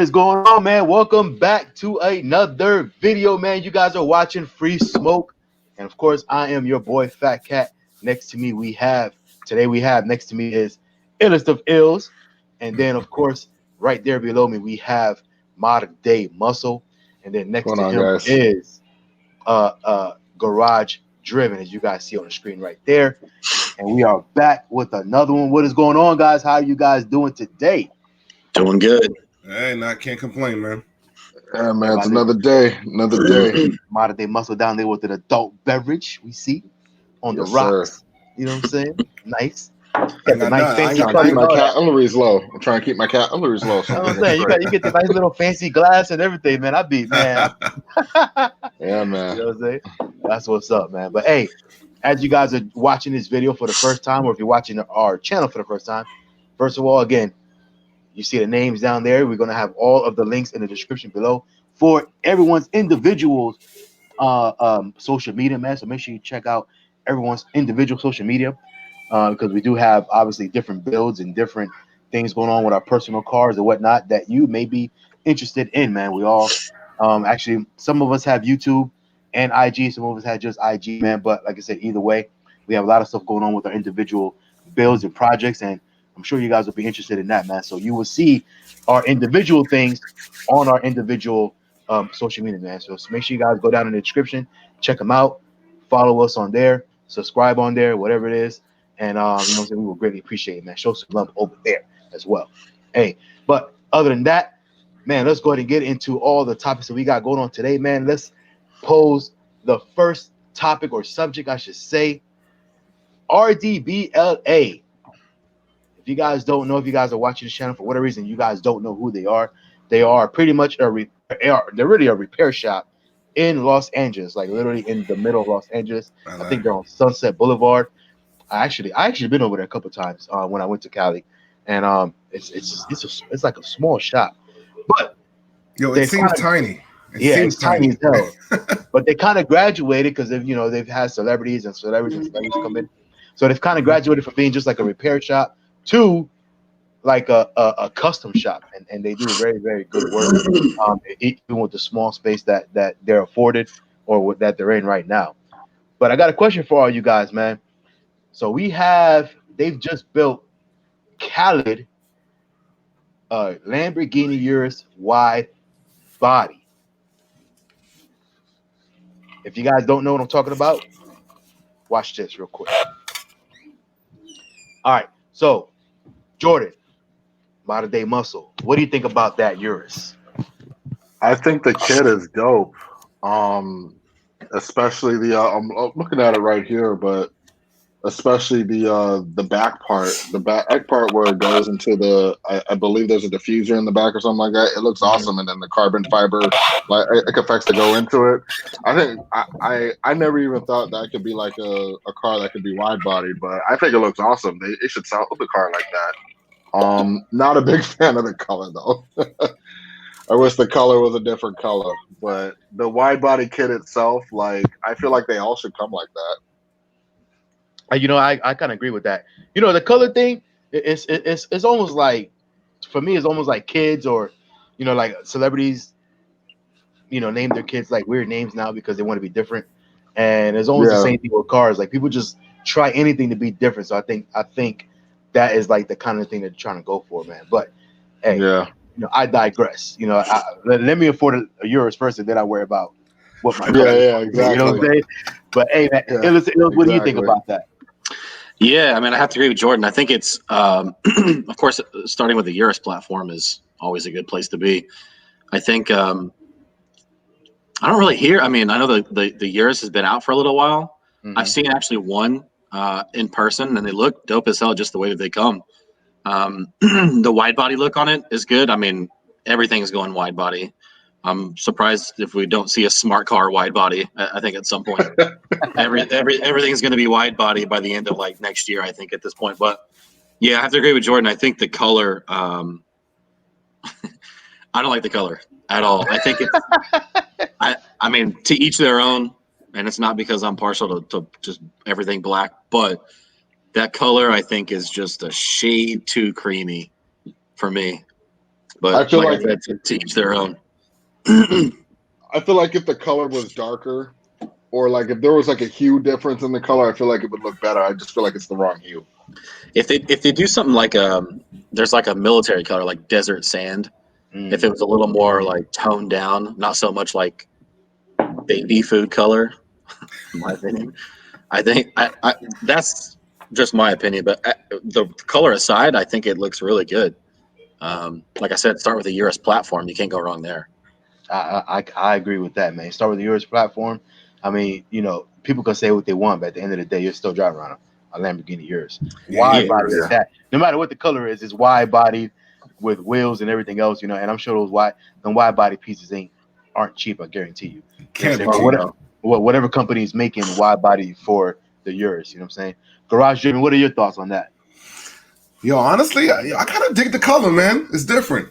is going on, man? Welcome back to another video, man. You guys are watching Free Smoke, and of course, I am your boy FaTKaT. Next to me, next to me is Illest of Ills, and then of course, right there below me, we have Modern Day Muscle, and then next to him is Garage Driven, as you guys see on the screen right there. And we are back with another one. What is going on, guys? How are you guys doing today? Doing good. Hey, can't complain, man. Yeah, man, it's another day. Modern Day Muscle down there with an adult beverage we see on the rocks. Sir. You know what I'm saying? Nice. Got the nice fancy. I'm trying to keep my calories low. I'm trying to keep my calories low. So I'm saying you get the nice little fancy glass and everything, man. I be man. Yeah, man. You know what I'm saying? That's what's up, man. But hey, as you guys are watching this video for the first time, or if you're watching our channel for the first time, first of all, again, you see the names down there. We're gonna have all of the links in the description below for everyone's individual social media, man. So make sure you check out everyone's individual social media because we do have obviously different builds and different things going on with our personal cars and whatnot that you may be interested in, man. We all actually, some of us have YouTube and IG, some of us had just IG, man. But like I said, either way, we have a lot of stuff going on with our individual builds and projects, and I'm sure you guys will be interested in that, man. So you will see our individual things on our individual social media, man. So make sure you guys go down in the description, check them out, follow us on there, subscribe on there, whatever it is. And you know what I'm saying, we will greatly appreciate it, man. Show some love over there as well. Hey, but other than that, man, let's go ahead and get into all the topics that we got going on today, man. Let's pose the first topic or subject, I should say. RDBLA. If you guys don't know, if you guys are watching this channel for whatever reason, you guys don't know who they are pretty much they're really a repair shop in Los Angeles, like literally in the middle of Los Angeles. I think they're on Sunset Boulevard. I actually been over there a couple of times when I went to Cali, and it's like a small shop, but it seems tiny. It's tiny as hell. But they kind of graduated because they've had celebrities come in, so they've kind of graduated from being just like a repair shop to like a custom shop, and they do very, very good work, even with the small space that they're afforded or that they're in right now. But I got a question for all you guys, man. So they've just built Khaled Lamborghini Urus wide body. If you guys don't know what I'm talking about, watch this real quick. All right, so Jordan, Modern Day Muscle, what do you think about that Urus? I think the kit is dope. Especially I'm looking at it right here, but especially the back part, where it goes into I believe there's a diffuser in the back or something like that. It looks awesome, and then the carbon fiber like effects that go into it. I think I never even thought that could be like a car that could be wide body, but I think it looks awesome. They should sell the car like that. Not a big fan of the color though. I wish the color was a different color, but the wide body kit itself, like I feel like they all should come like that. I kind of agree with that. The color thing, it's almost like, for me, it's almost like kids or, like celebrities, name their kids like weird names now because they want to be different. And it's almost the same thing with cars. Like people just try anything to be different. So I think that is like the kind of thing they're trying to go for, man. But hey, I digress. Let me afford a Urus first, and then I worry about what my exactly. You know what I'm saying? But hey, man, what do you think about that? Yeah, I mean, I have to agree with Jordan. I think it's, of course, starting with the Urus platform is always a good place to be. I think I don't really hear. I mean, I know the Urus has been out for a little while. Mm-hmm. I've seen actually one in person, and they look dope as hell just the way that they come. The wide body look on it is good. I mean, everything's going wide body. I'm surprised if we don't see a smart car wide body. I think at some point, everything's going to be wide body by the end of like next year. I think at this point, but yeah, I have to agree with Jordan. I think the color. I don't like the color at all. I think it's. I mean, to each their own, and it's not because I'm partial to just everything black, but that color I think is just a shade too creamy for me. But I feel like I said, to each their own. I feel like if the color was darker, or like if there was like a hue difference in the color, I feel like it would look better. I just feel like it's the wrong hue. If they do something like there's like a military color like desert sand. If it was a little more like toned down, not so much like baby food color, in my opinion. I think I that's just my opinion, but the color aside, I think it looks really good. Like I said, start with the Urus platform. You can't go wrong there. I agree with that, man. Start with the Urus platform. I mean, you know, people can say what they want, but at the end of the day, you're still driving around a Lamborghini Urus. Wide body is that. No matter what the color is, it's wide bodied with wheels and everything else, you know. And I'm sure those wide body pieces aren't cheap. I guarantee you. Can't be whatever company is making wide body for the Urus, you know what I'm saying? Garage Driven, what are your thoughts on that? Yo, honestly, I kind of dig the color, man. It's different.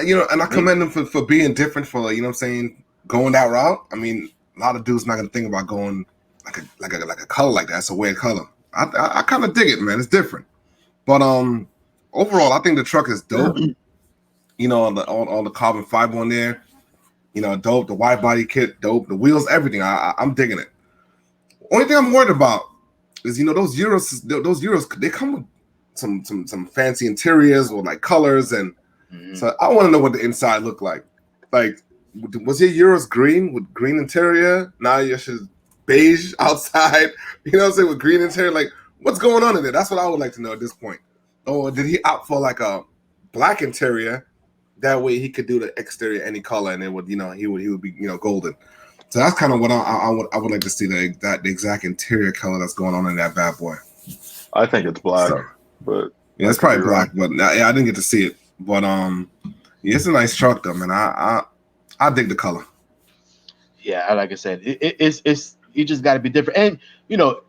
You know, and I commend them for being different, for, you know what I'm saying, going that route. I mean, a lot of dudes not gonna think about going like a color like that. It's a weird color. I kind of dig it, man. It's different. But overall, I think the truck is dope. You know, all the carbon fiber on there. You know, dope. The wide body kit, dope. The wheels, everything. I'm digging it. Only thing I'm worried about is, you know, those Urus, they come with some fancy interiors or like colors, and so I want to know what the inside looked like. Like, was your Urus green with green interior? Now your shit's beige outside. You know what I'm saying, with green interior. Like, what's going on in there? That's what I would like to know at this point. Or did he opt for like a black interior? That way he could do the exterior any color, and it would, you know, he would be, you know, golden. So that's kind of what I would like to see, the exact interior color that's going on in that bad boy. I think it's black, but yeah, it's probably black. But yeah, I didn't get to see it. But yeah, it's a nice truck though, man. I dig the color. Yeah, like I said, it's you just got to be different, and you know,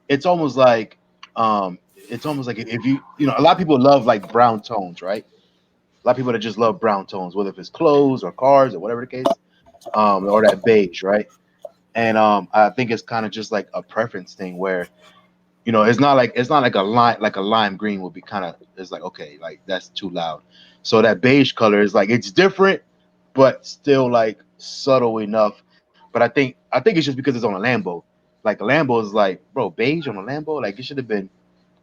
it's almost like if you know, a lot of people love like brown tones, right? A lot of people that just love brown tones, whether if it's clothes or cars or whatever the case, or that beige, right? And I think it's kind of just like a preference thing where, you know, it's not like a lime green would be kind of, it's like, okay, like that's too loud. So that beige color is like, it's different, but still like subtle enough. But I think it's just because it's on a Lambo. Like a Lambo is like, bro, beige on a Lambo, like it should have been.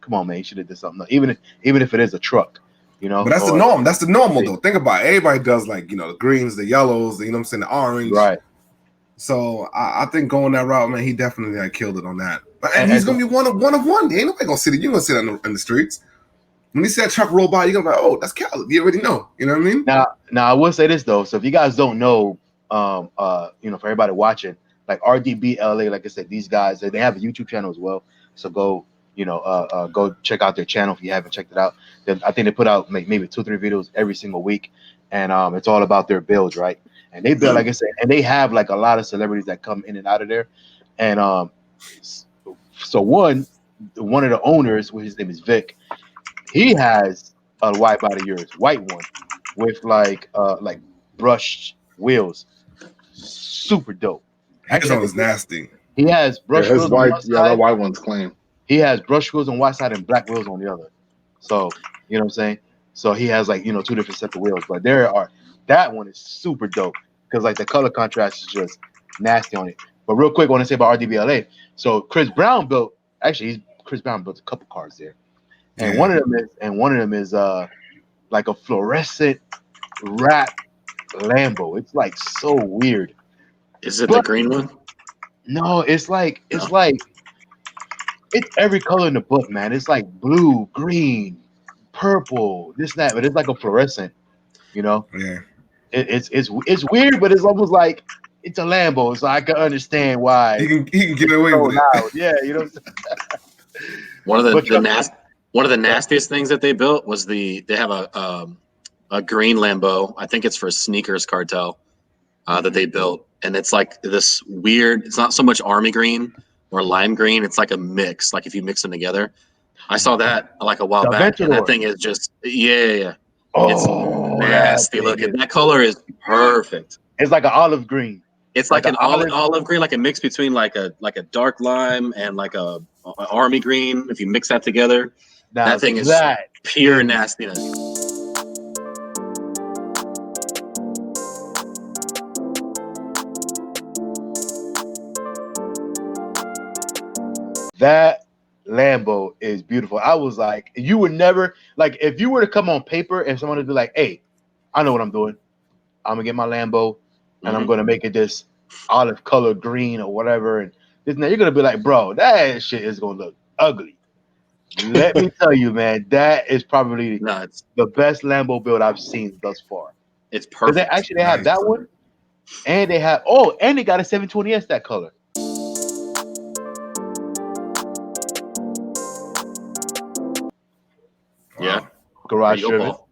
Come on, man, you should have did something. Even if it is a truck, you know. But that's the norm. That's the normal though. Think about it. Everybody does, like, you know, the greens, the yellows, you know what I'm saying, the orange. Right. So I think going that route, man, he definitely killed it on that. And he's gonna be one of one. Ain't nobody gonna see it. You're gonna see that in the streets. When you see that truck roll by, you're gonna be like, oh, that's Cal. You already know. You know what I mean? Now I will say this though. So if you guys don't know, you know, for everybody watching, like RDB LA, like I said, these guys, they have a YouTube channel as well. So go, you know, go check out their channel if you haven't checked it out. Then I think they put out maybe 2-3 videos every single week, and it's all about their builds, right? And they build, like I said, and they have like a lot of celebrities that come in and out of there. And so one of the owners, his name is Vic, he has a wide body Urus, white one, with like brushed wheels, super dope. His one was nasty. He has brush wheels on one side. That white one's clean. He has brush wheels on one side and black wheels on the other. So you know what I'm saying. So he has like, you know, 2 different sets of wheels, but that one is super dope because like the color contrast is just nasty on it. But real quick, I want to say about RDBLA. So Chris Brown built a couple cars there, and one of them is like a fluorescent wrap Lambo. It's like so weird. Is it the green one? No, it's every color in the book, man. It's like blue, green, purple, this, that, but it's like a fluorescent, you know? Yeah. It's weird, but it's almost like it's a Lambo, so I can understand why he can get away with it. Yeah, you know. One of the nastiest things that they built was they have a green Lambo. I think it's for Sneakers Cartel that they built, and it's like this weird. It's not so much army green or lime green. It's like a mix. Like if you mix them together. I saw that like a while back, and that thing is just yeah. Oh, it's nasty looking. That color is perfect. It's like an olive green. It's like an olive green, like a mix between like a dark lime and like a army green. If you mix that together, that thing is pure nastiness. That Lambo is beautiful. I was like, you would never like if you were to come on paper and someone would be like, "Hey, I know what I'm doing. I'm gonna get my Lambo and I'm gonna make it this olive color green or whatever." And this, now you're gonna be like, "Bro, that shit is gonna look ugly." Let me tell you, man, that is probably No, the best Lambo build I've seen thus far. it's Because they perfect. actually have that one, and they have and they got a 720S that color. Yeah. Wow. Garage There you go, driven. Paul.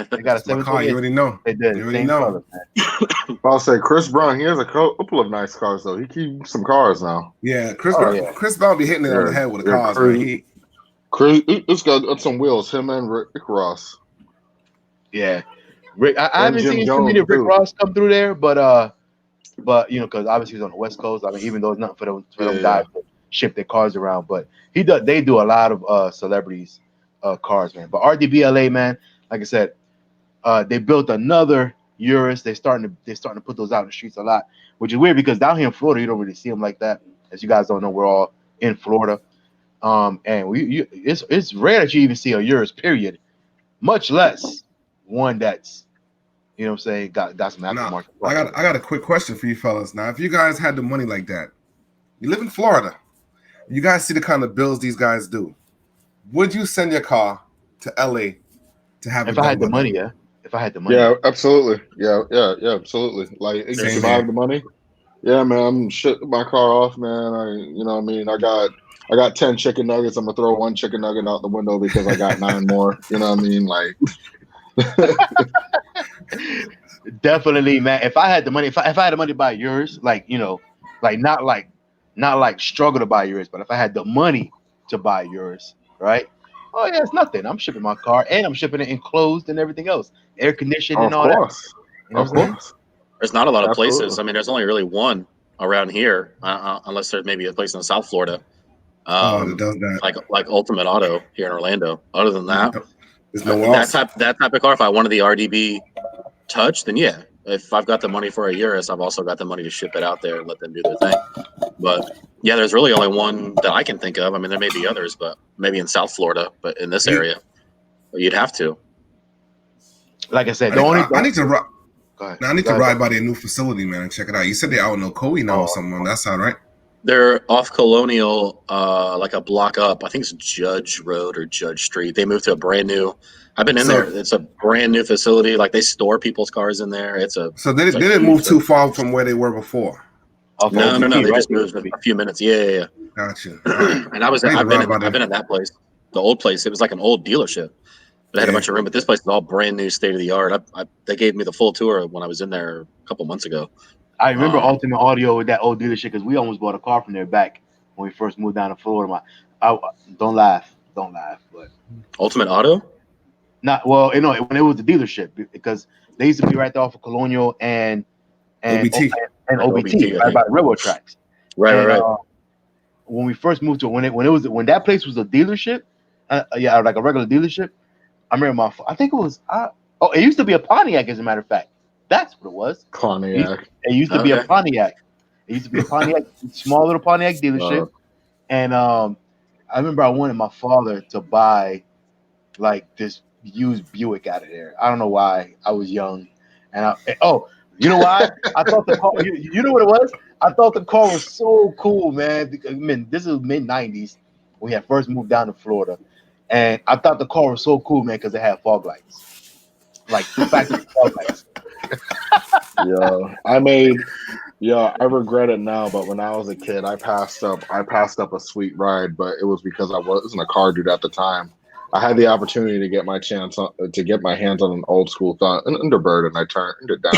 They got a That's my car. You 720S. already know. They did You the already same know. color, man. I'll say Chris Brown. He has a couple of nice cars though. He keeps some cars now. Yeah, Chris. Oh, yeah. Chris Brown be hitting it on the head with the cars, man. Chris, it's got some wheels. Him and Rick Ross. Yeah. Rick, I And haven't Jim seen too Jones, many Rick too. Ross come through there, but you know, because obviously he's on the West Coast. I mean, even though it's not for them guys to ship their cars around, but they do a lot of celebrities cars, man. But RDBLA, man, like I said, they built another Urus. They're starting to put those out in the streets a lot, which is weird because down here in Florida you don't really see them like that. As you guys don't know, we're all in Florida, and it's rare that you even see a Urus, period. Much less one that's, you know what I'm saying, got some Now, aftermarket. I got a quick question for you fellas. Now, if you guys had the money like that, you live in Florida, you guys see the kind of bills these guys do. Would you send your car to LA to have it If done I had the by money, them? yeah. If I had the money, Yeah, absolutely. Yeah, absolutely. Like Same if I here. have the money, yeah, man, I'm shut my car off, man. You know what I mean? I got 10 chicken nuggets. I'm gonna throw one chicken nugget out the window because I got 9 more. You know what I mean? Like definitely, man. If I had the money, if I had the money to buy yours, like, you know, like not like struggle to buy yours, but if I had the money to buy yours, right? Oh yeah, it's nothing. I'm shipping my car and I'm shipping it enclosed and everything else, air conditioned and of all that. course. You know Of what I'm saying? course. There's not a lot of places. Absolutely. I mean, there's only really one around here, unless there's maybe a place in South Florida, That does that. like Ultimate Auto here in Orlando. Other than that, There's nowhere else. that type of car, if I wanted the RDB Touch, then yeah. If I've got the money for a Urus, I've also got the money to ship it out there and let them do their thing. But yeah, there's really only one that I can think of. I mean, there may be others, but maybe in South Florida, but in this area, you'd have to. Like I said, I need to ride. Go ahead. I need Go to ahead, ride bro. by their new facility, man, and check it out. You said they're out in Ocoee now or something on that side, right? They're off Colonial, like a block up. I think it's Judge Road or Judge Street. They moved to a brand new. I've been in there. It's a brand new facility. Like they store people's cars in there. So they didn't move too far from where they were before. No. They right? just moved a few minutes. Yeah. Gotcha. All right. And I've been in that place. The old place. It was like an old dealership. But it had a bunch of room. But this place is all brand new, state of the art. They gave me the full tour when I was in there a couple months ago. I remember Ultimate Audio with that old dealership because we almost bought a car from there back when we first moved down to Florida. Don't laugh, but Ultimate Auto? not well, you know, when it was the dealership because they used to be right there off of Colonial and OBT. and OBT, OBT, right by the railroad tracks. Right. When we first moved to when that place was a dealership, like a regular dealership. I remember I think it was it used to be a Pontiac, as a matter of fact. That's what it was. Pontiac. It used to be a Pontiac. It used to be a Pontiac, small little Pontiac dealership. And I remember I wanted my father to buy like this used Buick out of there. I don't know why. I was young, and you know why? I thought the car. You know what it was? I thought the car was so cool, man. Because, I mean, this is mid '90s. We had first moved down to Florida, and I thought the car was so cool, man, because it had fog lights, like two factory fog lights. I regret it now, but when I was a kid, I passed up a sweet ride, but it was because I wasn't a car dude at the time. I had the opportunity to get my hands on an old school Thunderbird, and I turned it down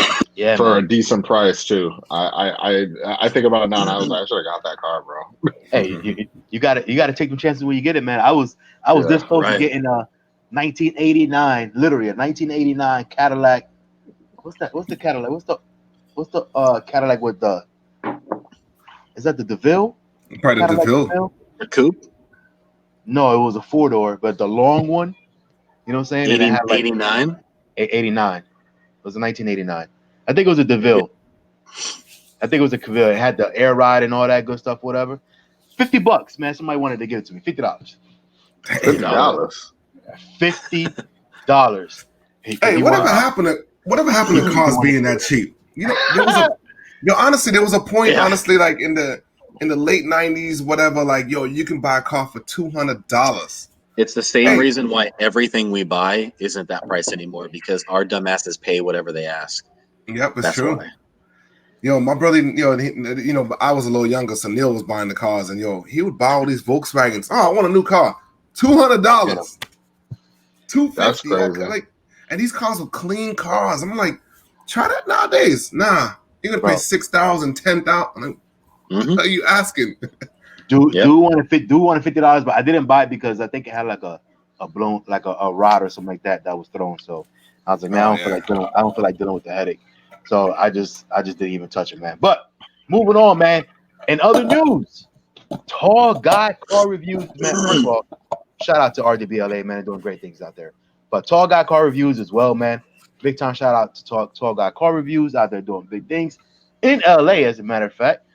for a decent price too. I think about it now, and I was like, I should have got that car, bro. Hey, you gotta take them chances when you get it, man. I was this close to getting a 1989, literally a 1989 Cadillac. What's the Cadillac? What's the Cadillac with the? Is that the DeVille? Probably the DeVille. The coupe? No, it was a 4-door, but the long one. You know what I'm saying? 89? 89. It was a 1989. I think it was a DeVille. I think it was a DeVille. It had the air ride and all that good stuff, whatever. $50, man. Somebody wanted to give it to me. $50. $50. $50. Hey, whatever happened to cars being that cheap? You know, there was honestly, there was a point, honestly, like in the late 90s, whatever, like, yo, you can buy a car for $200. It's the same reason why everything we buy isn't that price anymore, because our dumbasses pay whatever they ask. Yep, it's That's true. Why. Yo, my brother, I was a little younger, so Neil was buying the cars, and he would buy all these Volkswagens. Oh, I want a new car. $200. $250. That's crazy. Like, and these cars were clean cars. I'm like, try that nowadays. Nah, you're gonna pay $6,000, $10,000. What are you asking? Do want $50, but I didn't buy it because I think it had like a blown, like a rod or something like that was thrown. So I was like, man, I don't feel like dealing with the headache. So I just didn't even touch it, man. But moving on, man. In other news, Tall Guy Car Reviews, man. First of all, shout out to RDBLA, man, doing great things out there. But Tall Guy Car Reviews as well, man. Big time shout out to Tall Guy Car Reviews out there doing big things in LA, as a matter of fact.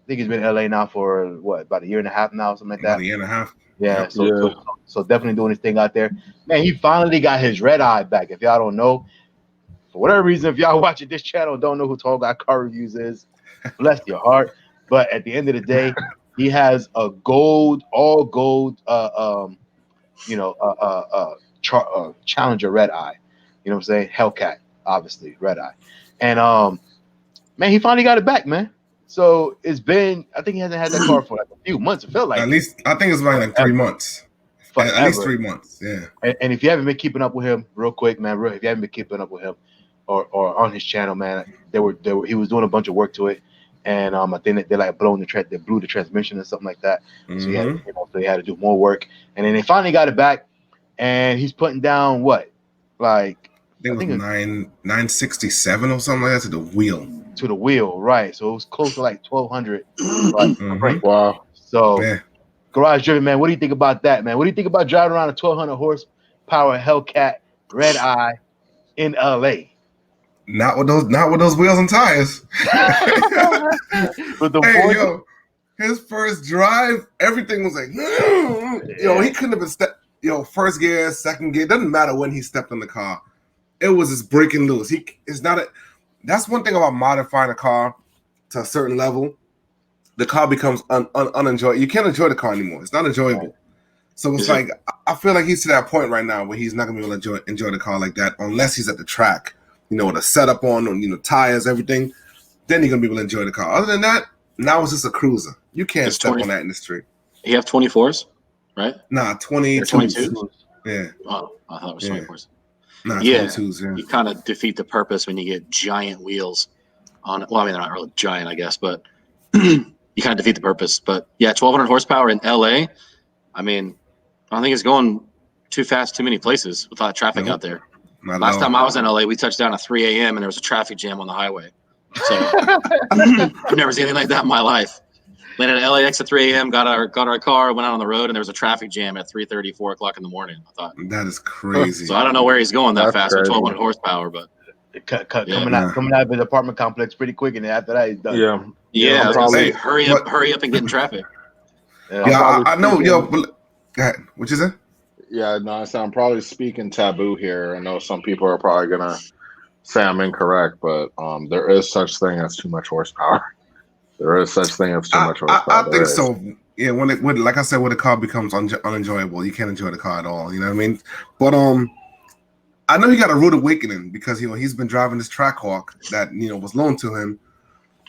I think he's been in LA now for about a year and a half now, something like that. About a year and a half. Yeah, so definitely doing his thing out there. Man, he finally got his red eye back. If y'all don't know, for whatever reason, if y'all watching this channel don't know who Tall Guy Car Reviews is, bless your heart. But at the end of the day, he has a all gold, Challenger red eye. You know what I'm saying? Hellcat, obviously, red eye. And man, he finally got it back, man. So it's been, I think he hasn't had that car for like a few months. It felt like at least, I think it's about like 3 months. Forever. At least 3 months, yeah. And if you haven't been keeping up with him, real quick, man, if you haven't been keeping up with him or on his channel, man, he was doing a bunch of work to it, and I think they like blew the transmission or something like that. So he had to do more work, and then they finally got it back, and he's putting down what, like I think it was 967 or something like that to the wheel. To the wheel, right? So it was close to like 1,200. Right? Wow. So garage driven, man. What do you think about that, man? What do you think about driving around a 1,200 horsepower Hellcat red eye in LA? Not with those wheels and tires. His first drive, everything was like, he couldn't have been first gear, second gear. Doesn't matter when he stepped in the car. It was just breaking loose. That's one thing about modifying a car to a certain level. The car becomes unenjoyable. You can't enjoy the car anymore. It's not enjoyable. So it's like, I feel like he's to that point right now where he's not gonna be able to enjoy the car like that unless he's at the track, with a setup on, tires, everything. Then you're gonna be able to enjoy the car. Other than that, now it's just a cruiser. You can't step on that in the street. You have 24s, right? Nah, 22s. Yeah. Oh, I thought it was 24s. Nah, 22s, yeah. You kind of defeat the purpose when you get giant wheels on it. Well, I mean, they're not really giant, I guess, but you kind of defeat the purpose. But yeah, 1,200 horsepower in LA. I mean, I don't think it's going too fast, too many places with a lot of traffic out there. Last time I was in LA, we touched down at 3 a.m. and there was a traffic jam on the highway. So I've never seen anything like that in my life. Landed at LAX at 3 a.m., got our car, went out on the road, and there was a traffic jam at 3:30, 4 o'clock in the morning. I thought that is crazy. So I don't know where he's going that fast with 1,200 horsepower, but coming out of his apartment complex pretty quick, and then after that he's done. Yeah. I was gonna say, hurry up and get in traffic. I know. Yo, go ahead. What you say? Yeah, no, I'm probably speaking taboo here. I know some people are probably gonna say I'm incorrect, but there is such thing as too much horsepower. There is such thing as too much horsepower. I think so. Yeah, when like I said, when the car becomes unenjoyable, you can't enjoy the car at all. You know what I mean? But I know he got a rude awakening because he's been driving this Trackhawk that was loaned to him.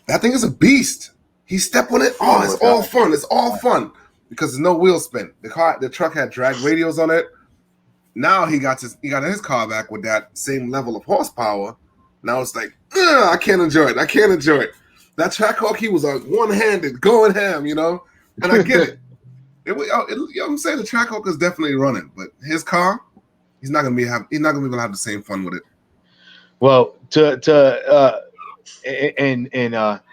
That thing is a beast. He stepped on it. Oh, it's all fun. It's all fun because there's no wheel spin. The truck had drag radios on it. Now he got his car back with that same level of horsepower. Now it's like, I can't enjoy it. That Trackhawk, he was one-handed going ham, and I get it. I'm saying the Trackhawk is definitely running, but his car, he's not gonna be able to have the same fun with it. Well, in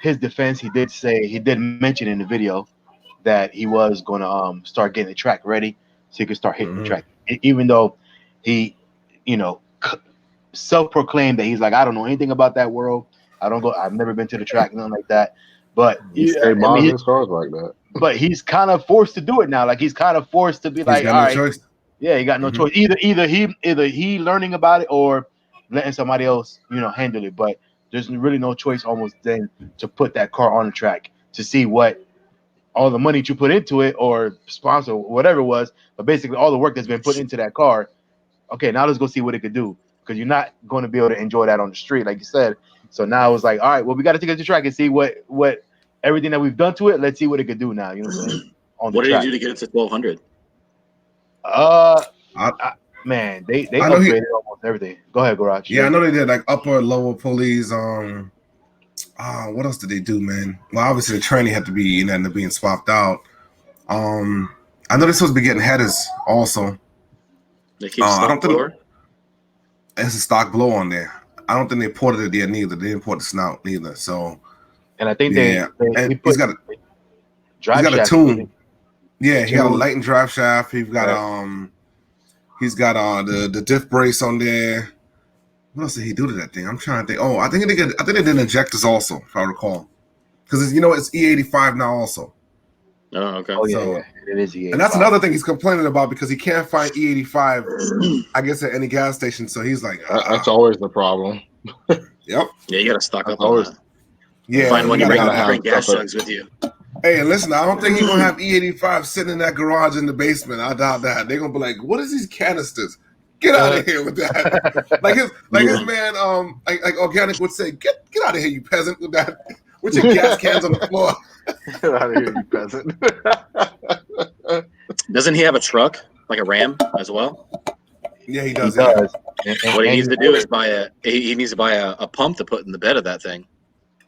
his defense, he did mention in the video that he was going to start getting the track ready so he could start hitting the track, even though he, self-proclaimed that he's like, I don't know anything about that world. I've never been to the track, nothing like that. But He yeah, stay I buying mean, his cars like that. but he's kind of forced to do it now. Like he's kind of forced to be He's like, got all no right, choice. yeah, he got no choice. Either he learning about it or letting somebody else, handle it. But there's really no choice almost then to put that car on the track to see what all the money that you put into it or sponsor whatever it was, but basically all the work that's been put into that car. Okay, now let's go see what it could do because you're not going to be able to enjoy that on the street, like you said. So now it's like, all right, well, we got to take it to the track and see what everything that we've done to it. Let's see what it could do now. You know what I'm saying? On the What did he track. do to get it to 1200? Uh, I, man, they I know he. upgraded almost everything. Go ahead, Garage. Yeah, I know they did like upper, lower pulleys. What else did they do, man? Well, obviously the training had to be, ended up being swapped out. I know they're supposed to be getting headers also. They keep I stock don't think blower. it's a stock blow on there. I don't think they ported it there neither. They didn't port the snout neither. So And I think yeah, he and put he's drive got a shaft. tune. Yeah, he got a Tune. light and drive shaft. He's got Right. he's got the diff brace on there. What else did he do to that thing? I'm trying to think. Oh, I think they did injectors also, if I recall, because it's E85 now also. Oh, okay. Oh yeah, So, yeah. It is E85. and that's another thing he's complaining about because he can't find E85, I guess, at any gas station. So he's like, That's always the problem. yep, Yeah, you got to stock That's up on always that. yeah. Find one. You gotta bring, have. bring gas stuff jugs with you. Hey, and listen, I don't think he's gonna have E85 sitting in that garage in the basement. I doubt that. They're gonna be like, "What is these canisters? Get out of here with that!" like his man, like Organic would say, "Get out of here, you peasant, with that, with your gas cans on the floor." Get out of here, you peasant. Doesn't he have a truck, like a Ram, as well? Yeah, he He does. does. What he And needs to do is he needs to buy a pump to put in the bed of that thing,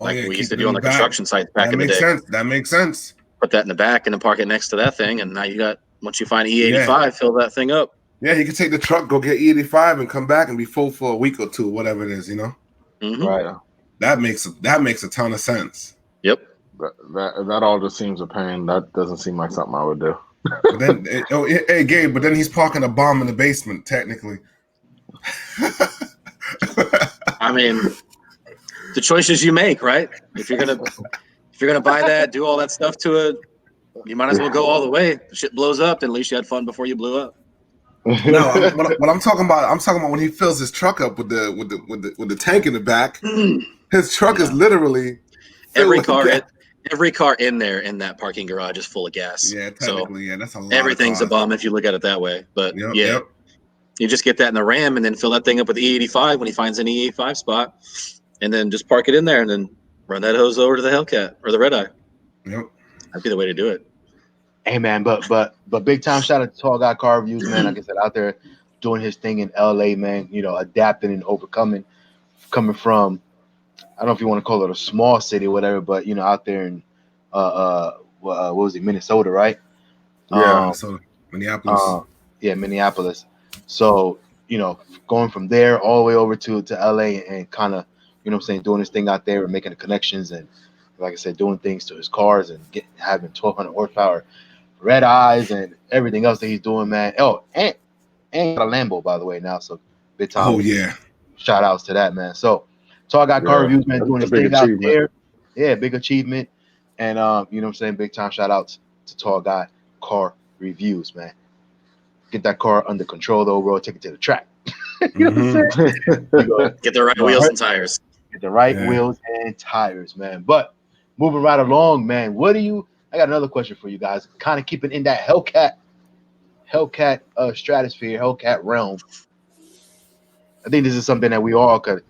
Oh like yeah, we used keep to it do in on the the back. construction sites back That in the makes day. sense. That makes sense. Put that in the back and then park it next to that thing, and now you got, once you find E85, Yeah. fill that thing up. Yeah, he can take the truck, go get E85, and come back and be full for a week or two, whatever it is. Mm-hmm. right. That makes a ton of sense. Yep. That all just seems a pain. That doesn't seem like something I would do. But then, hey Gabe, but then he's parking a bomb in the basement, technically. I mean, the choices you make, right? If you're gonna buy that, do all that stuff to it, you might as well go all the way. If shit blows up, then at least you had fun before you blew up. No, what I'm talking about when he fills his truck up with the tank in the back. His truck is literally Every filled with gas. every car in there in that parking garage is full of gas. Yeah, So technically, yeah, that's a lot. everything's a of cars. bomb if you look at it that way. But Yep, yeah, yep. you just get that in the Ram and then fill that thing up with E85 when he finds an E85 spot, and then just park it in there and then run that hose over to the Hellcat or the Redeye. Yep. That'd be the way to do it. Hey man, but big time shout out to Tall Guy Car Reviews, man. Like I said, out there doing his thing in LA, man. Adapting and overcoming, coming from, I don't know if you want to call it a small city or whatever, but out there in what was it, Minnesota, right? Yeah. So Minneapolis. Yeah, Minneapolis. So going from there all the way over to LA and kind of doing his thing out there and making the connections and, like I said, doing things to his cars and having 1,200 horsepower Redeyes and everything else that he's doing, man. Oh, and got a Lambo, by the way, now. So big time. Oh yeah. Shout outs to that, man. So Tall Guy Car Reviews, man, That's doing a his big thing out achievement. there. Yeah, big achievement. And you know what I'm saying? Big time shout outs to Tall Guy Car Reviews, man. Get that car under control though, bro. Take it to the track. You know what I'm saying? Get the right Go wheels ahead. and tires. Get the right Yeah. wheels and tires, man. But moving right along, man. I got another question for you guys. Kind of keeping in that Hellcat stratosphere, Hellcat realm. I think this is something that we all could,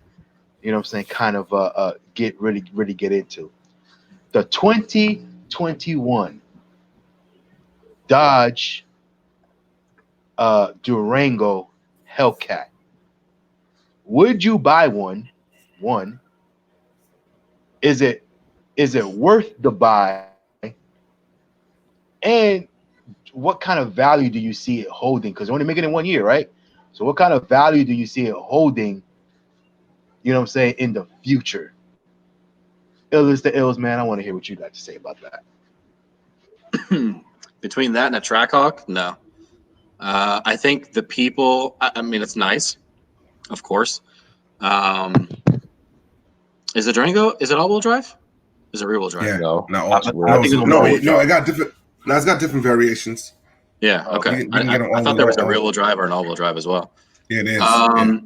kind of get into. The 2021 Dodge Durango Hellcat. Would you buy one? One, is it worth the buy? And what kind of value do you see it holding? Because only making it 1 year, right? So what kind of value do you see it holding, in the future? Illest the Ills, man. I want to hear what you got to say about that. Between that and a Trackhawk, no. I think the people, I mean, it's nice, of course. Is the Durango, is it all-wheel drive? Is it rear wheel drive? Yeah, No, no, that's I no, think it's no, all-wheel no. drive. It got different. No, it's got different variations. Yeah. Okay. You can get them I all thought there was a all- rear wheel drive or an all wheel drive as well. Yeah, it is. Yeah.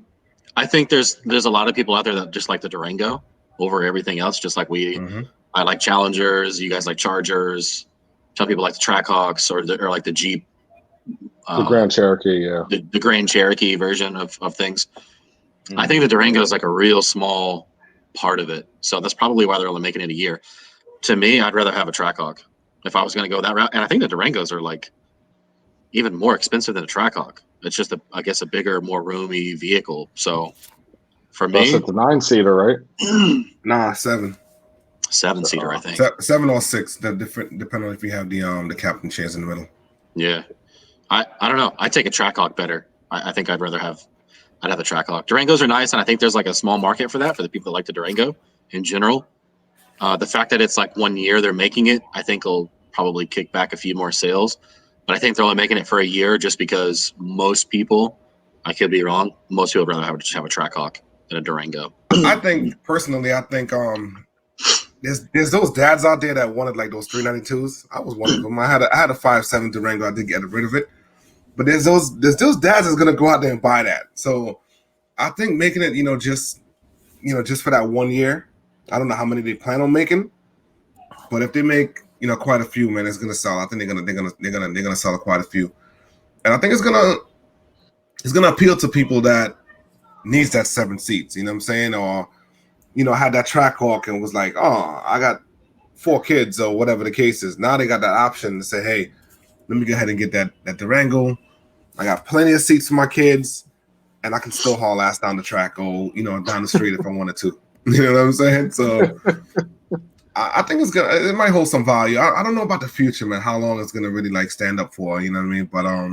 I think there's a lot of people out there that just like the Durango over everything else. Just like I like Challengers. You guys like Chargers. Some people like the Trackhawks or like the Jeep. the Grand Cherokee. Yeah, the Grand Cherokee version of things. I think the Durango is like a real small part of it. So that's probably why they're only making it a year. To me, I'd rather have a Trackhawk if I was going to go that route. And I think the Durangos are like even more expensive than a Trackhawk. It's just I guess a bigger, more roomy vehicle. So for plus me, it's a 9-seater, right? Nah, 7. 7-seater, I think. 7 or 6. The different depending on if you have the captain chairs in the middle. Yeah. I don't know. I take a Trackhawk better. I think I'd have a Trackhawk. Durangos are nice, and I think there's like a small market for that for the people that like the Durango in general. The fact that it's like 1 year they're making it, I think will probably kick back a few more sales. But I think they're only making it for a year just because most people, I could be wrong, most people would rather just have a Trackhawk than a Durango. I think personally, there's those dads out there that wanted like those 392s. I was one of them. I had a 5.7 Durango. I did get rid of it. But there's those dads that's gonna go out there and buy that. So I think making it, just for that 1 year. I don't know how many they plan on making, but if they make, quite a few, man, it's gonna sell. I think they're gonna sell quite a few, and I think it's gonna appeal to people that needs that 7 seats. You know what I'm saying? Or had that Trackhawk and was like, oh, I got 4 kids or whatever the case is. Now they got that option to say, hey, let me go ahead and get that Durango. I got plenty of seats for my kids, and I can still haul ass down the track or down the street if I wanted to. You know what I'm saying? So I think it might hold some value. I don't know about the future, man, how long it's gonna really like stand up for, you know what I mean? But I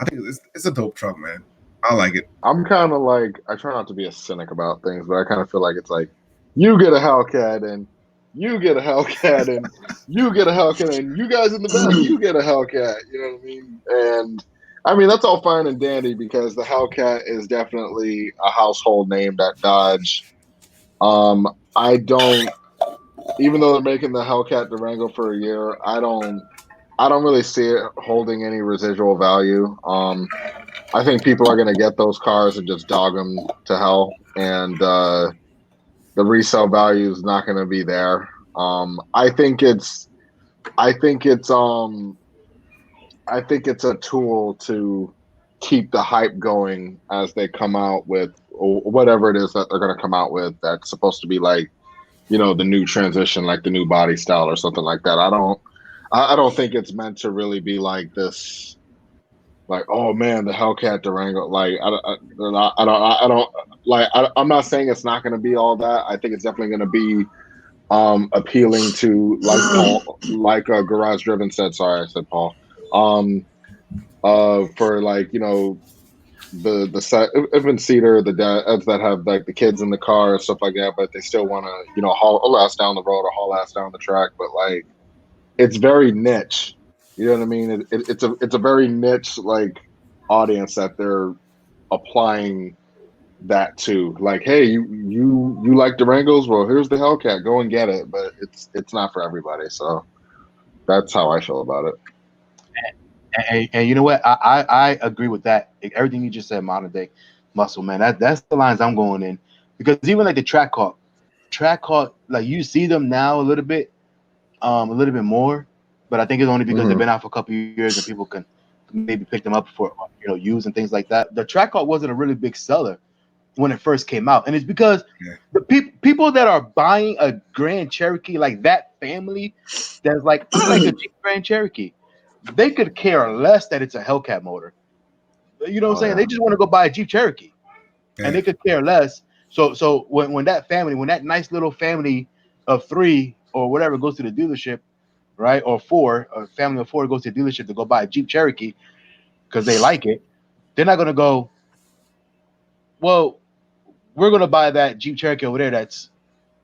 think it's a dope truck, man. I like it. I'm kind of like, I try not to be a cynic about things, but I kind of feel like it's like you get a Hellcat and you get a Hellcat and you get a Hellcat and you guys in the back, you get a Hellcat. You know what I mean? And I mean, that's all fine and dandy because the Hellcat is definitely a household name at Dodge. I don't, even though they're making the Hellcat Durango for a year, I don't really see it holding any residual value. I think people are going to get those cars and just dog them to hell, and the resale value is not going to be there. I think it's a tool to keep the hype going as they come out with whatever it is that they're going to come out with. That's supposed to be like, the new transition, like the new body style or something like that. I don't think it's meant to really be like this. Like, oh man, the Hellcat Durango. Like, I'm not saying it's not going to be all that. I think it's definitely going to be appealing to like Garage Driven said. Sorry, I said Paul. For like the 7-seater, the dads that have like the kids in the car and stuff like that, but they still want to haul ass down the road or haul ass down the track. But like, it's very niche. You know what I mean? It's a very niche like audience that they're applying that to. Like, hey, you like Durangos? Well, here's the Hellcat. Go and get it. But it's not for everybody. So that's how I feel about it. And you know what? I agree with that. Everything you just said, modern day muscle, man. That's the lines I'm going in. Because even like the Trackhawk, like you see them now a little bit more. But I think it's only because they've been out for a couple of years and people can maybe pick them up for use and things like that. The Trackhawk wasn't a really big seller when it first came out, and it's because the people that are buying a Grand Cherokee, like that family, that's like I like a Jeep Grand Cherokee, they could care less that it's a Hellcat motor. You know what I'm saying? Yeah. They just want to go buy a Jeep Cherokee, and they could care less. So when that nice little family of 3 or whatever goes to the dealership, right, or 4, a family of 4 goes to the dealership to go buy a Jeep Cherokee because they like it, they're not gonna go, well, we're gonna buy that Jeep Cherokee over there that's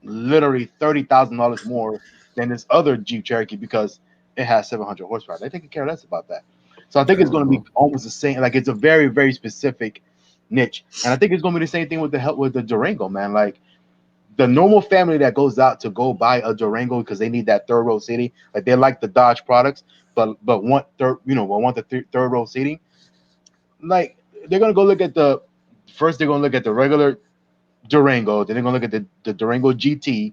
literally $30,000 more than this other Jeep Cherokee because it has 700 horsepower. They could care less about that. So I think it's going to be almost the same. Like it's a very, very specific niche, and I think it's going to be the same thing with the Durango, man. Like the normal family that goes out to go buy a Durango because they need that third row seating, like they like the Dodge products, but want third row seating. Like they're gonna go look at the first. They're gonna look at the regular Durango. Then they're gonna look at the Durango GT.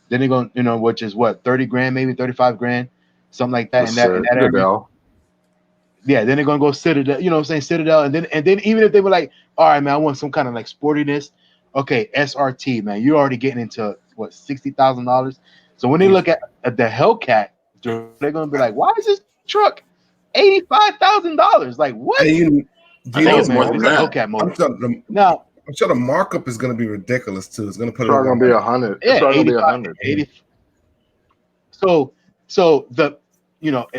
Then they're going, which is what, 30 grand, maybe 35 grand, something like that. In that area. Yeah, then they're gonna go Citadel, you know what I'm saying? Citadel, and then even if they were like, all right, man, I want some kind of like sportiness. Okay, SRT, man, you're already getting into what, $60,000. So when they look at the Hellcat, they're gonna be like, why is this truck $85,000? Like what? I think it's more than that. Hellcat motor. I'm sure the markup is going to be ridiculous too. It's going to put it's probably going to be 100. Yeah, it's probably going to be 100. 80. So the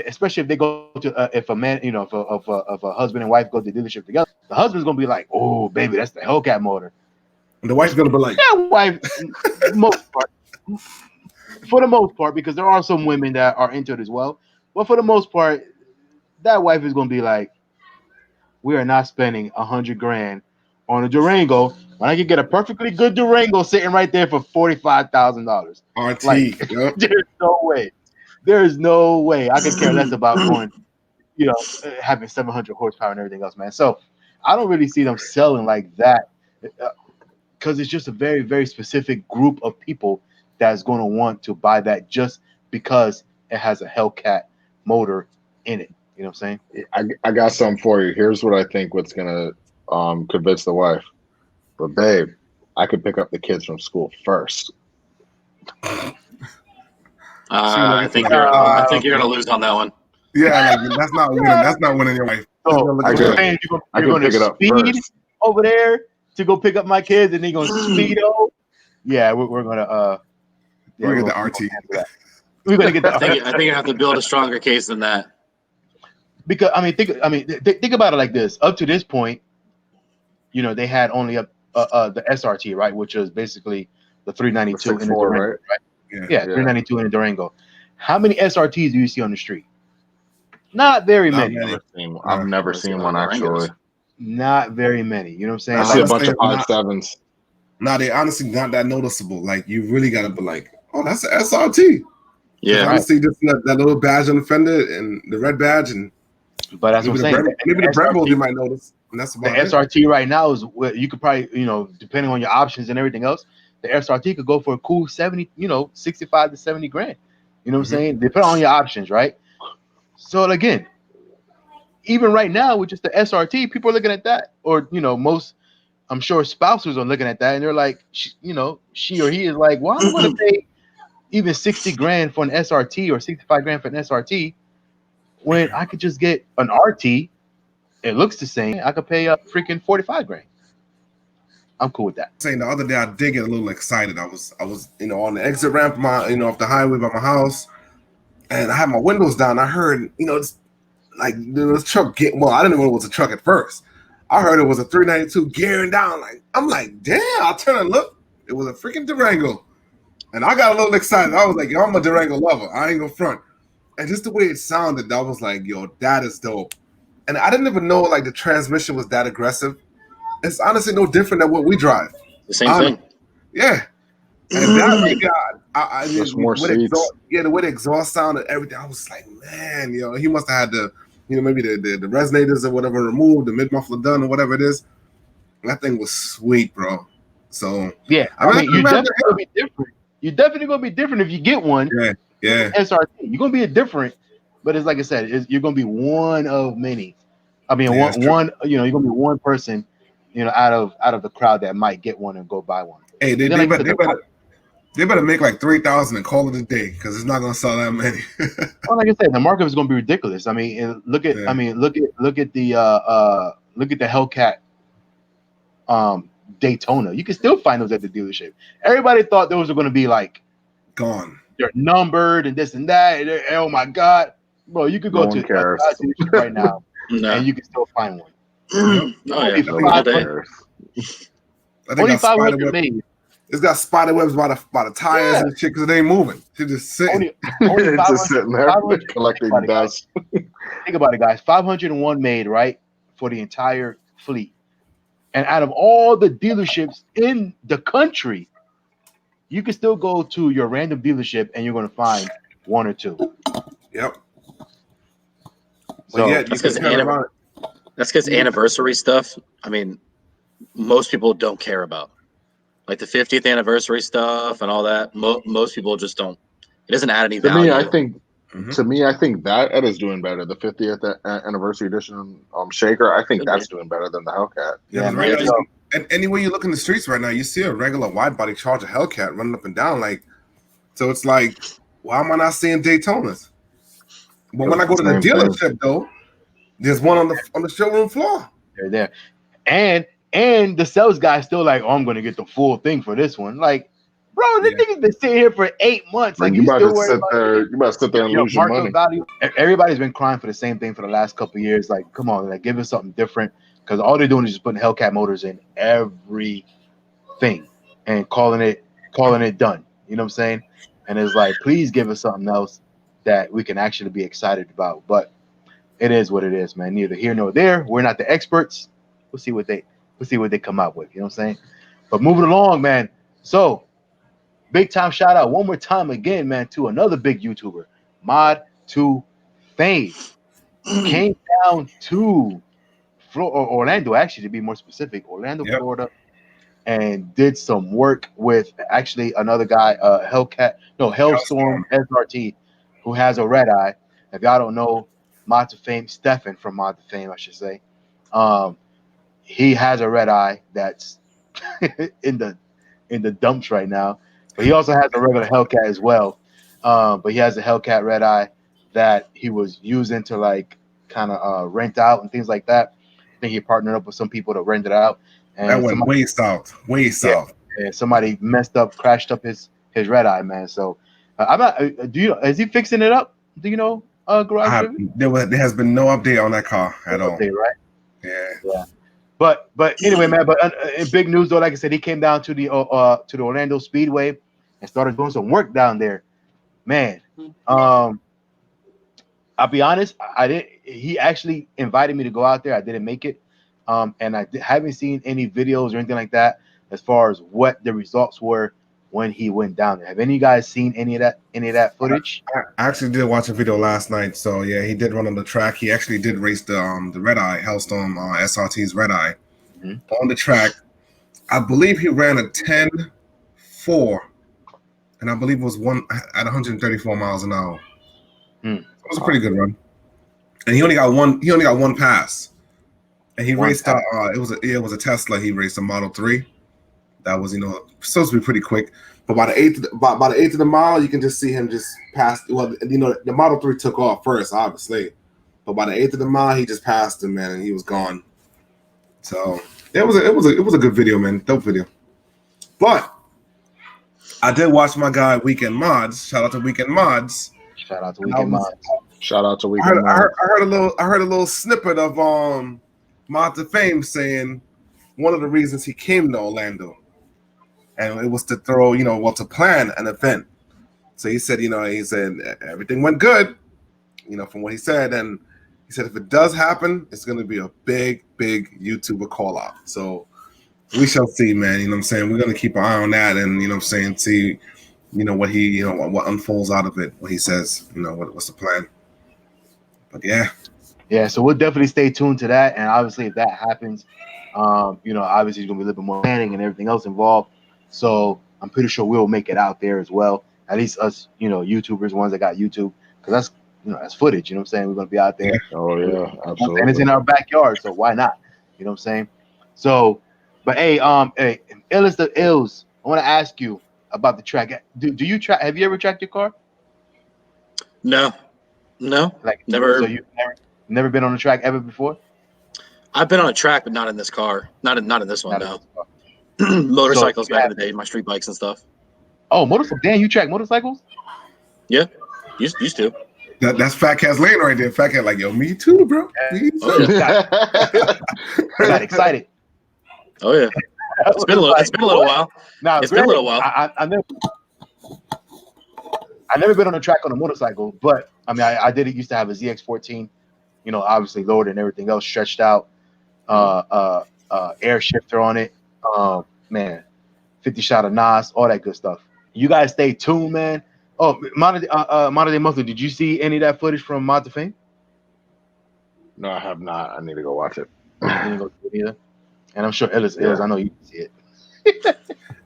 especially if they go to if a man, if a husband and wife go to the dealership together, the husband's gonna be like, "Oh, baby, that's the Hellcat motor." And the wife's gonna be like, "Yeah, wife." For the most part, because there are some women that are into it as well, but for the most part, that wife is gonna be like, "We are not spending 100 grand on a Durango when I can get a perfectly good Durango sitting right there for $45,000." RT. Like, Yep. There's no way. There's no way. I could care less about going, having 700 horsepower and everything else, man. So I don't really see them selling like that because it's just a very, very specific group of people that's going to want to buy that just because it has a Hellcat motor in it. You know what I'm saying? I got something for you. Here's what I think what's going to convince the wife. But, babe, I could pick up the kids from school first. I think you're gonna lose on that one. Yeah, like that's not winning. That's not winning your wife. So you're going to speed over there to go pick up my kids, and then you're going to speed over. Yeah, we're gonna we're gonna get the RT. We're gonna get the. I think you have to build a stronger case than that. Because think about it like this. Up to this point, they had only the SRT, right, which was basically the 392 in the Durango, right? Yeah, 392 in the Durango. How many SRTs do you see on the street? Not very many. I've never seen one actually. Not very many. You know what I'm saying? I see a bunch of 5.7s. They honestly not that noticeable. Like you really gotta be like, oh, that's an SRT. Yeah, I see just that little badge on the fender and the red badge, and but that's what I'm saying. Maybe the Brembo you might notice. And that's about the SRT right now is what you could probably, depending on your options and everything else, the SRT could go for a cool 70, 65 to 70 grand. You know what I'm saying? Depending on your options, right? So again, even right now with just the SRT, people are looking at that, or most, I'm sure spouses are looking at that, and they're like, she or he is like, well, I'm going to pay even 60 grand for an SRT or 65 grand for an SRT when I could just get an RT. It looks the same. I could pay a freaking 45 grand. I'm cool with that. Saying the other day, I did get a little excited. I was on the exit ramp, off the highway by my house, and I had my windows down. I heard, it's like this truck I didn't know it was a truck at first. I heard it was a 392 gearing down. I'm like, damn! I turned and looked. It was a freaking Durango, and I got a little excited. I was like, yo, I'm a Durango lover. I ain't gonna front. And just the way it sounded, I was like, yo, that is dope. And I didn't even know like the transmission was that aggressive. It's honestly no different than what we drive. The same thing. Yeah. And that just more seats. The way the exhaust sounded, everything. I was like, man, he must have had the, maybe the resonators or whatever removed, the mid muffler done or whatever it is. And that thing was sweet, bro. So yeah, you're definitely gonna be different. You're definitely gonna be different if you get one. Yeah. SRT. You're gonna be different, but it's like I said, you're gonna be one of many. I mean, one. You're gonna be one person, out of the crowd that might get one and go buy one. Hey, they better make like 3,000 and call it a day because it's not gonna sell that many. Well, like I said, the market is gonna be ridiculous. I mean, look at the Hellcat Daytona. You can still find those at the dealership. Everybody thought those were gonna be like gone. They're numbered and this and that. Oh my god, bro! You could go to a dealership right now and you can still find one. Only 500 made. It's got spider webs by the tires and shit because it ain't moving. It's just sitting. Only just sitting there collecting dust. Think about it, guys. 501 made, right, for the entire fleet. And out of all the dealerships in the country, you can still go to your random dealership and you're going to find one or two. Yep. So yeah, that's because anniversary stuff. I mean, most people don't care about, like the 50th anniversary stuff and all that. Most people just don't. It doesn't add any To me, value. I think that is doing better. The 50th anniversary edition Shaker, I think that's doing better than the Hellcat. Yeah, right now, and anywhere you look in the streets right now, you see a regular wide body Charger Hellcat running up and down. Like, so it's like, why am I not seeing Daytonas? But when I go to the dealership, though, there's one on the showroom floor. They're there, and the sales guy still like, oh, I'm going to get the full thing for this one. Like, bro, this thing has been sitting here for 8 months. Like, you you about still to sit there? You about to sit there and lose your money. Value. Everybody's been crying for the same thing for the last couple of years. Like, come on, like, give us something different, because all they're doing is just putting Hellcat motors in everything and calling it done. You know what I'm saying? And it's like, please give us something else that we can actually be excited about. But it is what it is, man. Neither here nor there. We're not the experts. We'll see what they come up with. You know what I'm saying? But moving along, man. So big time shout out one more time again, man, to another big YouTuber, Mod to Fame. Came down to Orlando, actually, to be more specific, Florida, and did some work with actually another guy, Hellstorm SRT, who has a red eye. If y'all don't know, Mod to Fame, Stefan from Mod to Fame, I should say. He has a red eye that's in the dumps right now, but he also has a regular Hellcat as well. But he has a Hellcat red eye that he was using to like kind of rent out and things like that. I think he partnered up with some people to rent it out. And that went way south. Yeah, somebody crashed up his red eye, man. So I'm not. Is he fixing it up? Do you know? Garage. There has been no update on that car at all. Update, right? Yeah. But anyway, man. But in big news, though, like I said, he came down to the Orlando Speedway and started doing some work down there. Man, I'll be honest. I didn't. He actually invited me to go out there. I didn't make it, and I haven't seen any videos or anything like that as far as what the results were when he went down there. Have any of you guys seen any of that footage? I actually did watch a video last night. So yeah, he did run on the track. He actually did race the Red Eye Hellstorm SRT's Red Eye on the track. I believe he ran a 10.4, and I believe it was one at 134 miles an hour. It was a pretty good run, and he only got one pass. And he raced it was a Tesla. He raced a Model 3. That was supposed to be pretty quick. But by the eighth of the mile, you can just see him just pass. Well, the Model 3 took off first, obviously, but by the eighth of the mile, he just passed him, man, and he was gone. So it was a good video, man. Dope video. But I did watch my guy Weekend Mods. Shout out to Weekend Mods. Shout out to Weekend Mods. I heard a little snippet of Mod to Fame saying one of the reasons he came to Orlando, and it was to throw, to plan an event. So he said, everything went good, from what he said, and he said if it does happen, it's going to be a big, big YouTuber call out. So we shall see, man. You know what I'm saying? We're going to keep an eye on that, and see, what he, what unfolds out of it. What he says, what's the plan? But yeah. So we'll definitely stay tuned to that, and obviously if that happens, obviously there's gonna be a little bit more planning and everything else involved. So I'm pretty sure we'll make it out there as well. At least us, YouTubers, ones that got YouTube, because that's footage. You know what I'm saying? We're gonna be out there. Oh yeah, absolutely. And it's in our backyard, so why not? You know what I'm saying? So, but hey, Illest the Ills, I want to ask you about the track. Do you track? Have you ever tracked your car? No, Like never. So you've never been on a track ever before? I've been on a track, but not in this car. Not in this one. No. Motorcycles back in the day, my street bikes and stuff. Oh, motorcycle! Damn, you track motorcycles? Yeah, used to. That's FaTKaT's lane right there. FaTKaT like, yo, me too, bro. Me too. Oh, yeah. I got excited. Oh yeah, it's been a little while. Nah, it's been a little while. I've never been on a track on a motorcycle, but I mean, I did used to have a ZX14, obviously lowered and everything else, stretched out, air shifter on it, man, 50 shot of NOS, all that good stuff. You guys stay tuned, man. Oh, Modern Day Muscle, did you see any of that footage from Mod to Fame? No, I have not. I need to go watch it. You didn't go see it either? And I'm sure Illest Yeah. is. I know you see it.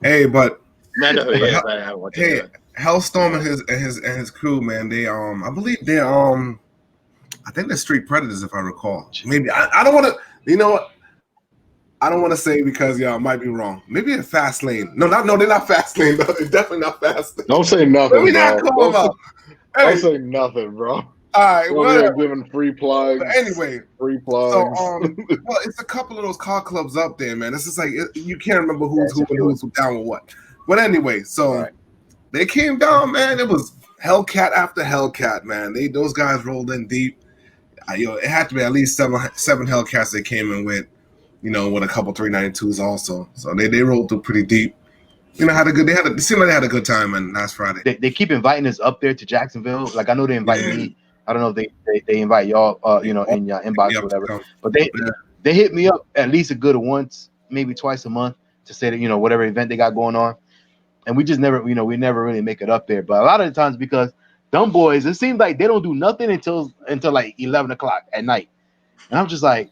Hey, but I know who he is. I haven't watched hey, it. Hellstorm and his crew, man. They I believe they're I think they're Street Predators, if I recall. Maybe I don't want to. You know what? I don't want to say because y'all might be wrong. Maybe a Fast Lane. No, they're not Fast Lane. No, they're definitely not Fast Lane. Don't say nothing, Let me bro. not call them out. Don't Hey, say nothing, bro. all right, We're whatever. giving free plugs. But anyway, free so plugs. well, it's a couple of those car clubs up there, man. It's just like you can't remember who's Yeah, who and who's down with what. But anyway, so Right. they came down, man. It was Hellcat after Hellcat, man. Those guys rolled in deep. It had to be at least seven Hellcats they came in with, with a couple 392s also. So they rolled through pretty deep. It seemed like they had a good time on last Friday. They keep inviting us up there to Jacksonville. Like I know they invite me. I don't know if they invite y'all, in your inbox or whatever. But they hit me up at least a good once, maybe twice a month to say that whatever event they got going on, and we just never we never really make it up there. But a lot of the times because them boys, it seems like they don't do nothing until like 11 o'clock at night, and I'm just like,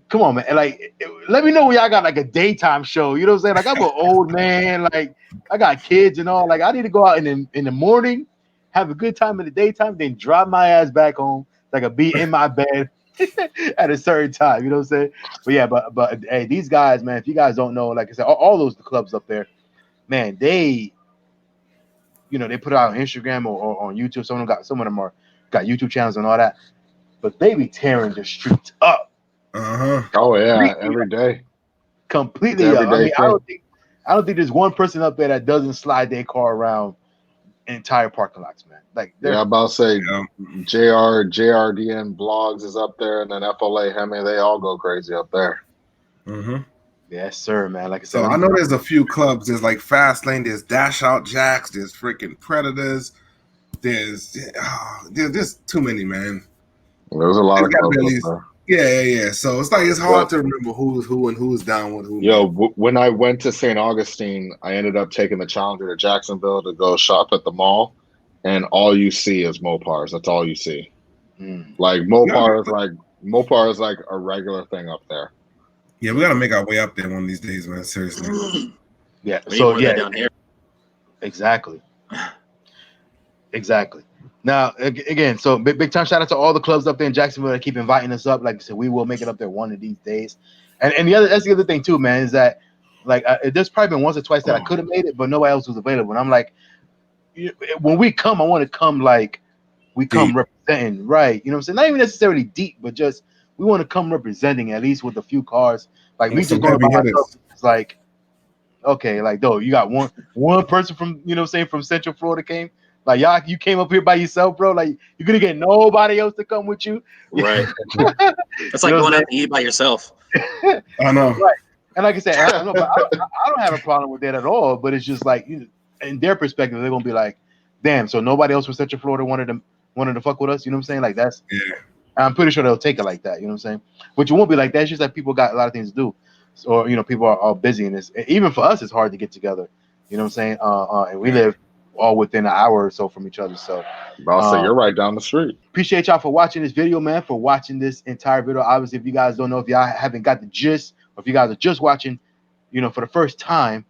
come on, man. Like, let me know when y'all got like a daytime show. You know what I'm saying? Like, I'm an old man. Like, I got kids and all. Like, I need to go out in the morning, have a good time in the daytime, then drive my ass back home. Like, I be in my bed at a certain time. You know what I'm saying? But yeah, but hey, these guys, man. If you guys don't know, like I said, all those clubs up there, man, they put it out on Instagram or on YouTube. Some of them got YouTube channels and all that, but they be tearing the streets up. Oh yeah, every day. Completely up. I mean, I don't think there's one person up there that doesn't slide their car around entire parking lots, man. Like, I'm about to say, JRDN Blogs is up there, and then FLA Hemi, they all go crazy up there. Yes, sir, man. Like I said, so I know there's a few clubs. There's like Fast Lane. There's Dash Out Jacks. There's freaking Predators. There's too many, man. There's a lot of clubs up there. Yeah. So it's hard to remember who's who and who's down with who. Yo, when I went to St. Augustine, I ended up taking the Challenger to Jacksonville to go shop at the mall, and all you see is Mopars. That's all you see. Like Mopar is like a regular thing up there. Yeah, we gotta make our way up there one of these days, man. Seriously. Yeah. So down here. Exactly. Now, again, so big time shout out to all the clubs up there in Jacksonville that keep inviting us up. Like I said, we will make it up there one of these days. And that's the other thing too, man, is that like there's probably been once or twice that I could have made it, but nobody else was available. And I'm like, when we come, I want to come like we come representing, right? You know what I'm saying? Not even necessarily deep, but just we want to come representing at least with a few cars. Like we just going by ourselves. It's like, okay, like though you got one person from from Central Florida came. Like y'all, you came up here by yourself, bro. Like you're gonna get nobody else to come with you, right? It's like going out to eat by yourself. I know, right? And like I said, I don't have a problem with that at all. But it's just like in their perspective, they're gonna be like, "Damn!" So nobody else from Central Florida wanted to fuck with us. You know what I'm saying? Like that's. Yeah. I'm pretty sure they'll take it like that. You know what I'm saying? But you won't be like that. It's just that people got a lot of things to do, or people are busy in this. Even for us, it's hard to get together. You know what I'm saying? And we live all within an hour or so from each other. So I'll say you're right down the street. Appreciate y'all for watching this video, man, for watching this entire video. Obviously, if you guys don't know, if y'all haven't got the gist, or if you guys are just watching, for the first time,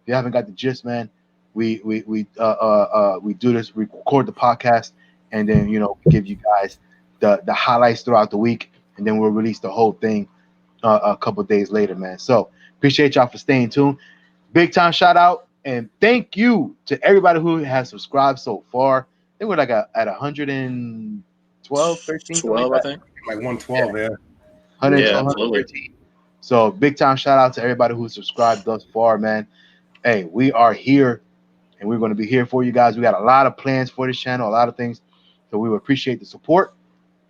if you haven't got the gist, man, we do this, we record the podcast, and then we give you guys the highlights throughout the week, and then we'll release the whole thing a couple days later, man. So appreciate y'all for staying tuned. Big time shout out. And thank you to everybody who has subscribed so far. I think we're like at 112, 13, 12, I think. Like 112, yeah. 112, 113. So big time shout out to everybody who subscribed thus far, man. Hey, we are here, and we're going to be here for you guys. We got a lot of plans for this channel, a lot of things. So we would appreciate the support.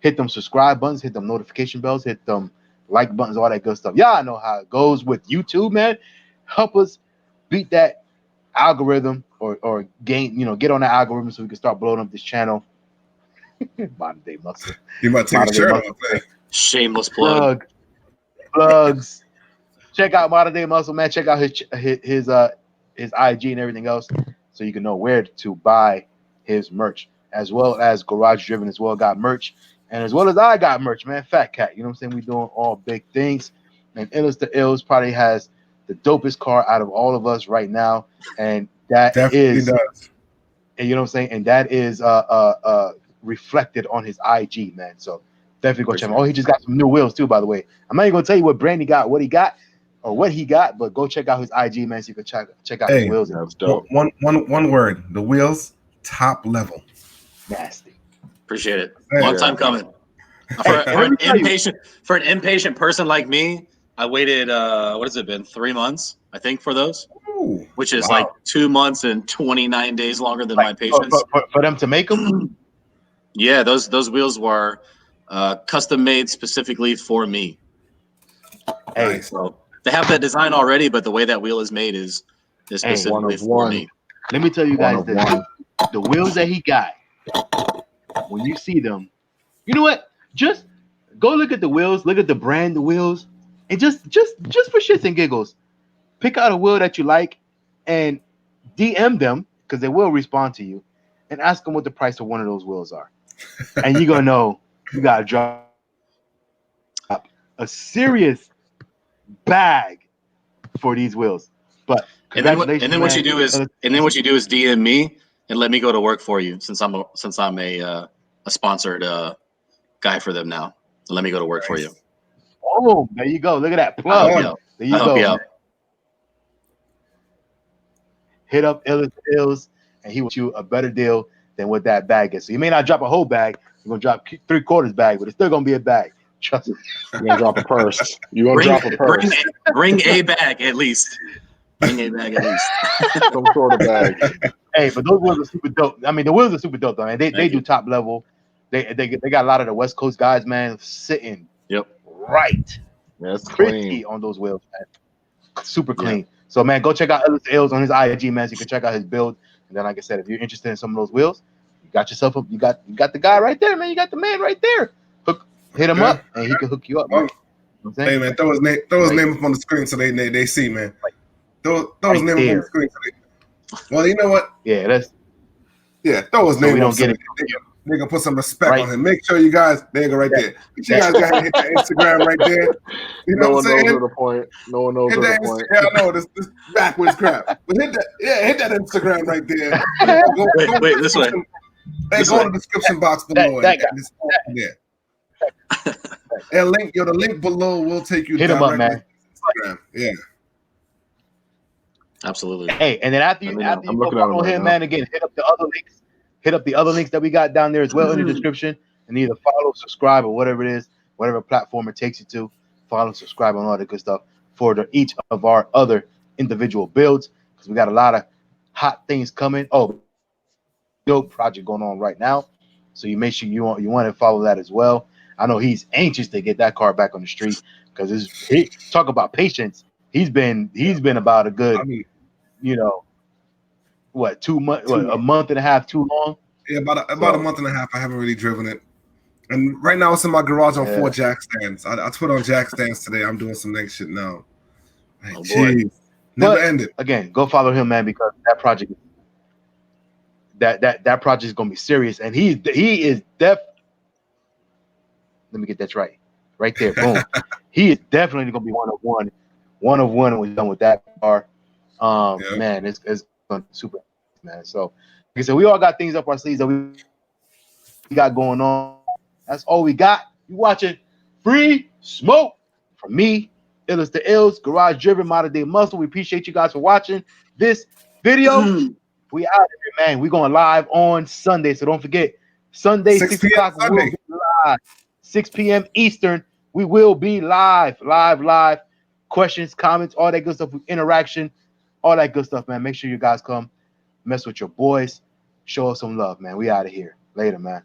Hit them subscribe buttons, hit them notification bells, hit them like buttons, all that good stuff. Y'all know how it goes with YouTube, man. Help us beat that algorithm or gain, get on the algorithm so we can start blowing up this channel. Modern Day Muscle. You might take a shirt off, man. Shameless plug. Plugs. Check out Modern Day Muscle, man. Check out his IG and everything else. so you can know where to buy his merch, as well as Garage Driven as well got merch, and as well as I got merch, man. FaTKaT, you know what I'm saying? We doing all big things, and Illest the Ills probably has the dopest car out of all of us right now, and that Definitely is, does. and you know what I'm saying, and that is reflected on his IG, man. So definitely go check him out. Oh, he just got some new wheels too, by the way. I'm not even gonna tell you what brand he got, what he got, or what he got, but go check out his IG, man, so you can check out his Hey, wheels. That's dope. One word. The wheels, top level. Nasty. Appreciate it. Hey, Long yeah. time coming. Hey, and let me tell you- For an impatient person like me, I waited. What has it been? 3 months, I think, for those, Ooh, which is wow. like 2 months and 29 days longer than my like, patience. for them to make them. Yeah, those wheels were custom made specifically for me. Hey, Nice. So they have that design already, but the way that wheel is made is specifically One of for one. me. let me tell you One guys of this: one. the wheels that he got, when you see them, you know what? Just go look at the wheels, look at the brand, the wheels, and just for shits and giggles, pick out a wheel that you like, and DM them because they will respond to you, and ask them what the price of one of those wheels are, and you're gonna know you gotta drop a serious bag for these wheels. But congratulations, and then what man. you do is DM me and let me go to work for you since I'm a sponsored guy for them now. Let me go to work for you. Oh, there you go. Look at that I'll plug. help you out. There you I'll help go. you out. Hit up Illest Ills, and he will you a better deal than what that bag is. So you may not drop a whole bag. You're gonna drop 3/4 bag, but it's still gonna be a bag. Trust me. You're gonna drop a purse. You're gonna drop a purse. Bring a bag at least. Bring a bag at least. Some sort of bag. Hey, but those wheels are super dope. I mean, the wheels are super dope, though. Man. They Thank do you. top level. They got a lot of the West Coast guys, man, sitting Yep. right, That's pretty clean. on those wheels, man. Super Yeah. clean. So, man, go check out Illest Ills on his IG, man. So you can check out his build. And then, like I said, if you're interested in some of those wheels, you got yourself up. You got the guy right there, man. You got the man right there. Hit him up, and he can hook you up, man. You know what I'm saying? Hey man, throw his name up on the screen so they see, man. Throw his name up on the screen. Well, you know what? Yeah, that's Yeah, throw his so name we up don't so get it. they can put some respect Right. on him. Make sure you guys, there you go right there. Make sure you guys gotta hit that Instagram right there. You know No what one I'm knows saying? her the point. No one knows Hit her that the point. Instagram. I know this backwards crap. But hit that Instagram right there. Go Wait, this way. Hey, This go way. in the description box below that guy. and it's all there. And the link below will take you Hit him up, directly man. to Instagram. Yeah. Absolutely. Hey, and then after Let you me know. after I'm you go looking at him follow right him, now. man, again, hit up the other links. Hit up the other links that we got down there as well in the description, and either follow, subscribe, or whatever it is, whatever platform it takes you to. Follow, subscribe, and all that good stuff for each of our other individual builds, because we got a lot of hot things coming. Oh, build project going on right now, so you make sure you want to follow that as well. I know he's anxious to get that car back on the street because talk about patience. He's been about a good, I mean, what, 2 months, Too a long. month and a half too long. yeah, about a month and a half. I haven't really driven it. And right now it's in my garage on 4 jack stands. I put on jack stands today. I'm doing some next shit now. Hey, Oh, boy. jeez. Never But ended. again, go follow him, man, because that project is gonna be serious, and he is def. Let me get that right there. Boom. He is definitely gonna be one of one when we're done with that car. Yeah. Man, it's gonna be super, man. So, like I said, we all got things up our sleeves that we got going on. That's all we got. You watching Free Smoke from me, Illest the Ills, Garage Driven, Modern Day Muscle. We appreciate you guys for watching this video. We out here, man. We going live on Sunday, so don't forget Sunday 6 o'clock. We will be live 6 p.m. Eastern. We will be live. Questions, comments, all that good stuff, interaction, all that good stuff, man. Make sure you guys come mess with your boys. Show us some love, man. We out of here. Later, man.